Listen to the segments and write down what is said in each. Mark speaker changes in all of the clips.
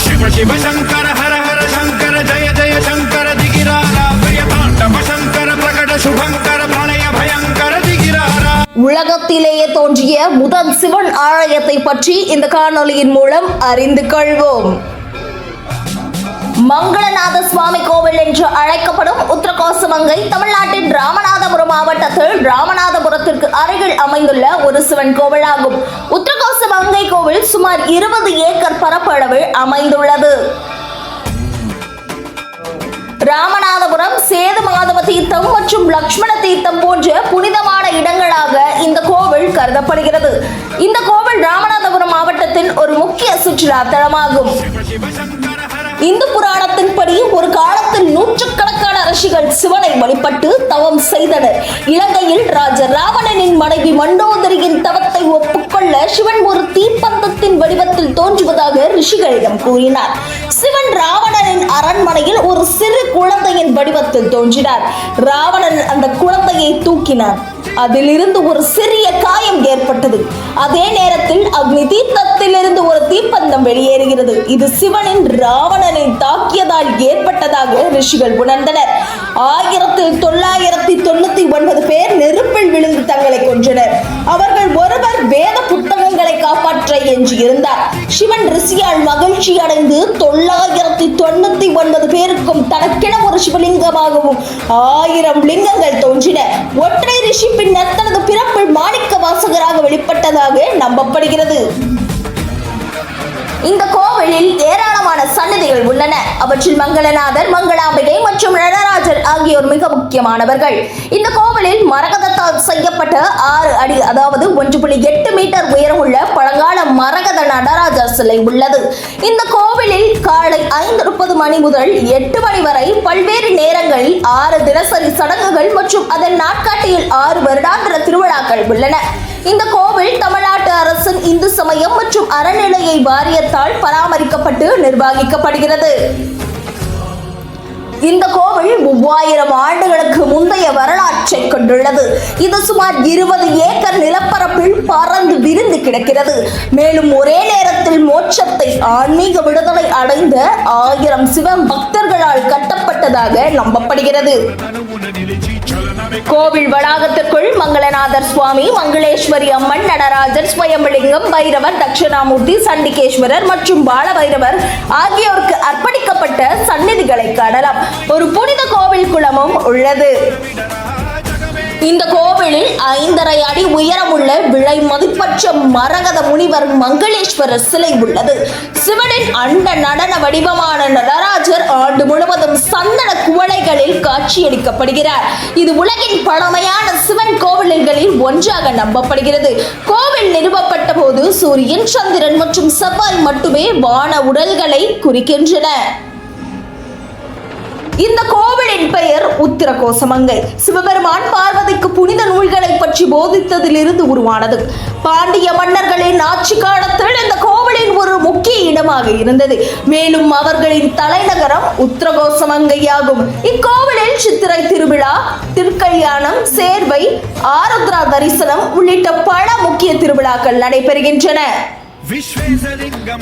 Speaker 1: शिव शिव शंकर हर हर शंकर जय जय शंकर दिगिरारा प्रिय तांडव शंकर प्रकट शुभंकर प्रलय भयंकर दिगिरारा.
Speaker 2: உலகத்திலேயே தோன்றிய முதல் சிவன் ஆலயத்தை பற்றி இந்த காணொலியின் மூலம் அறிந்து கொள்வோம். மங்களநாத சுவாமி கோவில் என்று அழைக்கப்படும் உத்தரகோசமங்கை தமிழ்நாட்டின் ராமநாதபுரம் மாவட்டத்தில் ராமநாதபுரத்திற்கு அருகில் அமைந்துள்ள ஒரு சிவன் கோவிலாகும். உத்தரகோசமங்கை கோவில் சுமார் 20 ஏக்கர் பரப்பளவில் அமைந்துள்ளது. ராமநாதபுரம் சேது மாதவ தீர்த்தம் மற்றும் லட்சுமண தீர்த்தம் போன்ற புனிதமான இடங்களாக இந்த கோவில் கருதப்படுகிறது. இந்த கோவில் ராமநாதபுரம் மாவட்டத்தின் ஒரு முக்கிய சுற்றுலா தலமாகும். இந்து புராணத்தின்படி ஒரு காலத்தில் நூற்றுக்கணக்கான ரிஷிகள் சிவனை வழிபட்டு தவம் செய்தனர். இலங்கையில் ராஜ ராவணனின் மனைவி மண்டோதரியின் தவத்தை ஒப்புக்கொள்ள சிவன் ஒரு தீப்பந்தத்தின் வடிவத்தில் தோன்றுவதாக ரிஷிகளிடம் கூறினார். சிவன் ராவணனின் அரண்மனையில் ஒரு சிறு குழந்தையின் வடிவத்தில் தோன்றினார். ராவணன் அந்த குழந்தையை தூக்கினார். அதிலிருந்து ஒரு சிறிய காயம் ஏற்பட்டது. அதே நேரத்தில் அக்னி தீர்த்தத்திலிருந்து ஒரு தீப்பந்தம் வெளியேறுகிறது. இது சிவனின் ராவணனை தாக்கியதால் ஏற்பட்டதாக ரிஷிகள் உணர்ந்தனர். 1999 பேர் நெருப்பில் விழுந்து தங்களை கொன்றனர். அவர்கள் ஒருவர் வேத புத்தகங்களை காப்பாற்ற என்று இருந்தார். சிவன் ரிஷியால் மகிழ்ச்சி அடைந்து 999 பேருக்கும் தனக்கென ஒரு சிவலிங்கமாகவும் 1000 லிங்கங்கள் தோன்றின. ஒற்றை ரிஷி பின்னர் தனது பிறப்பில் மாணிக்க வாசகராக வெளிப்பட்டதாக நம்பப்படுகிறது. இந்த கோவிலில் ஏராளமான சன்னதிகள் உள்ளன. அவற்றில் மங்களநாதர், மங்களாம்பிகை மற்றும் நடராஜர் ஆகியோர் மிக முக்கியமானவர்கள். இந்த கோவிலில் மரகதத்தால் செய்யப்பட்ட 6 அடி அதாவது 1.8 மீட்டர் உயரமுள்ள பழங்கால மரகத நடராஜர் சிலை உள்ளது. இந்த கோவிலில் காலை 5:30 மணி முதல் 8 மணி வரை பல்வேறு நேரங்களில் 6 தினசரி சடங்குகள் மற்றும் அதன் நாட்காட்டியில் 6 வருடாந்திர திருவிழாக்கள் உள்ளன. இந்த கோவில் தமிழ்நாட்டு அரசின் இந்து சமயம் மற்றும் அறநிலைய வாரியத்தால் பராமரிக்கப்பட்டு நிர்வகிக்கப்படுகிறது. இந்த கோவில் 3000 ஆண்டுகளுக்கு முந்தைய வரலாற்றை கொண்டுள்ளது. இது சுமார் 20 ஏக்கர் நிலப்பரப்பில் பறந்து விரிந்து கிடக்கிறது. மேலும் ஒரே நேரத்தில் மோட்சத்தை ஆன்மீக விடுதலை அடைந்த 1000 சிவ பக்தர்களால் கட்டப்பட்டதாக நம்பப்படுகிறது. கோவில் வளாகத்திற்குள் மங்களநாதர் சுவாமி, மங்களேஸ்வரி அம்மன், நடராஜர், ஸ்வயம்பலிங்கம், பைரவர், தட்சிணாமூர்த்தி, சண்டிகேஸ்வரர் மற்றும் பாலபைரவர் ஆகியோருக்கு அர்ப்பணிக்கப்பட்ட சந்நிதிகளை காணலாம். ஒரு புனித கோவில் குளமும் உள்ளது. இந்த கோவிலில் 5.5 அடி உயரமுள்ள விலை மதிப்பற்ற மரகத முனிவர் மங்களேஸ்வரர் சிலை உள்ளது. சிவனின் அண்ட நடன வடிவமான நடராஜர் ஆண்டு முழுவதும் சந்தன குவளைகளில் காட்சியளிக்கப்படுகிறார். இது உலகின் பழமையான சிவன் கோவில்களில் ஒன்றாக நம்பப்படுகிறது. கோவில் நிறுவப்பட்ட போது சூரியன், சந்திரன் மற்றும் செவ்வாய் மட்டுமே வான உடல்களை குறிக்கின்றன. இந்த கோவிலின் பெயர் உத்தரகோசமங்கை. சிவபெருமான் பார்வதிக்கு புனித நூல்களை பற்றி போதித்ததிலிருந்து உருவானது. பாண்டிய மன்னர்களின் ஆட்சி காலத்தில் இந்த கோவிலின் ஒரு முக்கிய இடமாக இருந்தது. மேலும் அவர்களின் தலைநகரம் உத்தரகோசமங்கையாகும். இக்கோவிலில் சித்திரை திருவிழா, திருக்கல்யாணம், சேர்வை, ஆருத்ரா தரிசனம் உள்ளிட்ட பல முக்கிய திருவிழாக்கள் நடைபெறுகின்றன.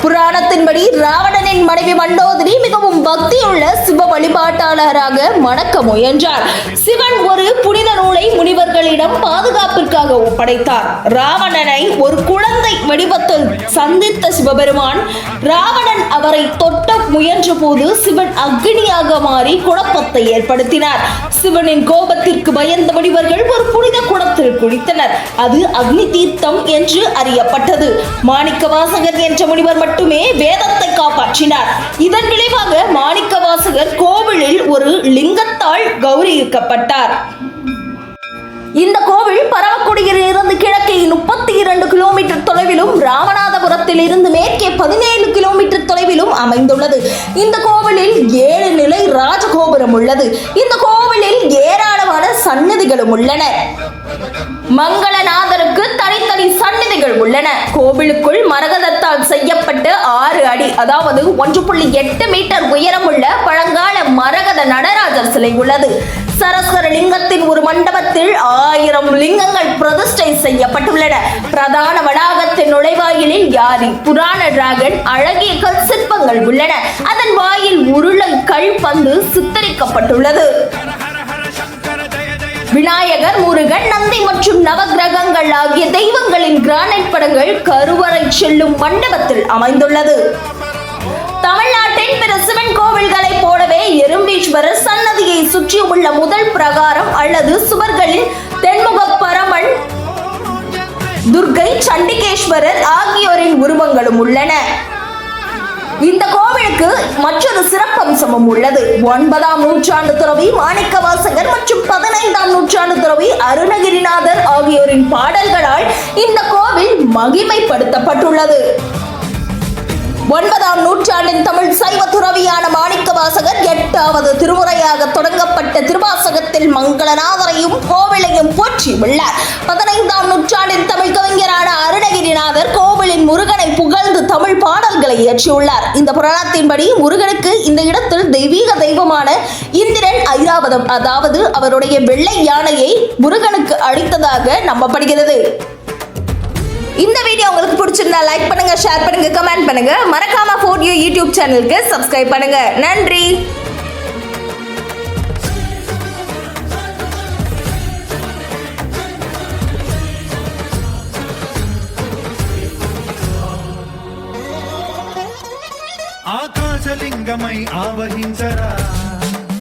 Speaker 2: புராணத்தின்படி ராவணனின் மனைவி மண்டோதரி மிகவும் பக்தியுள்ள சிவ வழிபாட்டாளராக மணக்க முயன்றார். சிவன் ஒரு புனித நூலை முனிவர்களிடம் பாதுகாப்பிற்காக ஒப்படைத்தார். ராவணனை ஒரு குழந்தை வடிவத்தில் சந்தித்த சிவபெருமான் ராவணன் அவரை தொட்ட முயன்ற போது சிவன் அக்னியாக மாறி குழப்பத்தை ஏற்படுத்தினார். சிவனின் கோபத்திற்கு பயந்த முனிவர்கள் ஒரு புனித குளத்தில் குளித்தனர். அது அக்னி தீர்த்தம் என்று அறியப்பட்டது. மாணிக்க வாசகர் என்ற முனிவர் மட்டுமே வேதத்தை காப்பாற்றினார். இதன் விளைவாக மாணிக்க வாசகர் கோவிலில் ஒரு லிங்கத்தால் கௌரவிக்கப்பட்டார். இந்த கோவில் பரமக்குடியில் இருந்து கிழக்கே 32 கிலோமீட்டர் தொலைவிலும் ராமநாதபுரத்தில் இருந்து மேற்கே 17 கிலோமீட்டர் தொலைவிலும் அமைந்துள்ளது. இந்த கோவிலில் 7 நிலை ராஜகோபுரம் உள்ளது. இந்த கோவிலில் ஏராளமான சன்னதிகளும் உள்ளன. மங்களநாதருக்கு தனித்தனி சன்னதிகள் உள்ளன. கோவிலுக்குள் மரகதத்தால் செய்யப்பட்ட 6 அடி அதாவது 1.8 மீட்டர் உயரமுள்ள பழங்கால மரகத நடராஜர் சிலை உள்ளது. சரஸ்வர லிங்கத்தின் ஒரு மண்டபத்தில் 1000 லிங்கங்கள் பிரதிஷ்டை செய்யப்பட்டுள்ளன. பிரதான வளாகத்தின் நுழைவாயிலில் யாரி, புராண டிராகன், அழகிய கல் சிற்பங்கள் உள்ளன. அதன் வாயில் உருளை கல் பந்து சித்தரிக்கப்பட்டுள்ளது. விநாயகர், முருகன், நந்தி மற்றும் நவகிரகங்கள் ஆகிய தெய்வங்களின் கிரானைட் படங்கள் கருவறை செல்லும் மண்டபத்தில் அமைந்துள்ளது. தமிழ்நாட்டின் பிற சிவன் கோவில்களைப் போலவே எறும்பீஸ்வரர் சன்னதியை சுற்றியுள்ள முதல் பிரகாரம் அல்லது சுவர்களில் தென்முக பரமன், துர்க்கை, சண்டிகேஸ்வரர் ஆகியோரின் உருவங்களும் உள்ளன. இந்த கோவிலுக்கு மற்றொரு சிறப்பம்சமும் உள்ளது. 9ஆம் நூற்றாண்டு துறவி மாணிக்கவாசகர் மற்றும் 15ஆம் நூற்றாண்டு துறவி அருணகிரிநாதர் ஆகியோரின் பாடல்களால் இந்த கோவில் மகிமைப்படுத்தப்பட்டுள்ளது. 9ஆம் நூற்றாண்டின் தமிழ் சைவ துறவியான மாணிக்கவாசகர் 8வது திருமுறையாக தொடங்கப்பட்ட திருவாசகத்தில் மங்களநாதரையும் கோவிலையும் போற்றியுள்ளார். 15ஆம் நூற்றாண்டின் தமிழ் கவிஞரான அருணகிரிநாதர் கோவிலின் முருகனை புகழ்ந்து தமிழ் பாடல்களை இயற்றியுள்ளார். இந்த புராணத்தின்படி முருகனுக்கு இந்த இடத்தில் தெய்வீக தெய்வமான இந்திரன் ஐராவதம், அதாவது அவருடைய வெள்ளை யானையை முருகனுக்கு அளித்ததாக நம்பப்படுகிறது. இந்த வீடியோ உங்களுக்கு பிடிச்சிருந்தா லைக் பண்ணுங்க, ஷேர் பண்ணுங்க, கமெண்ட் பண்ணுங்க. மறக்காம 4U யூடியூப் சேனலுக்கு சப்ஸ்கிரைப் பண்ணுங்க. நன்றி.
Speaker 1: ఆకాశలింగమై ఆవహించరా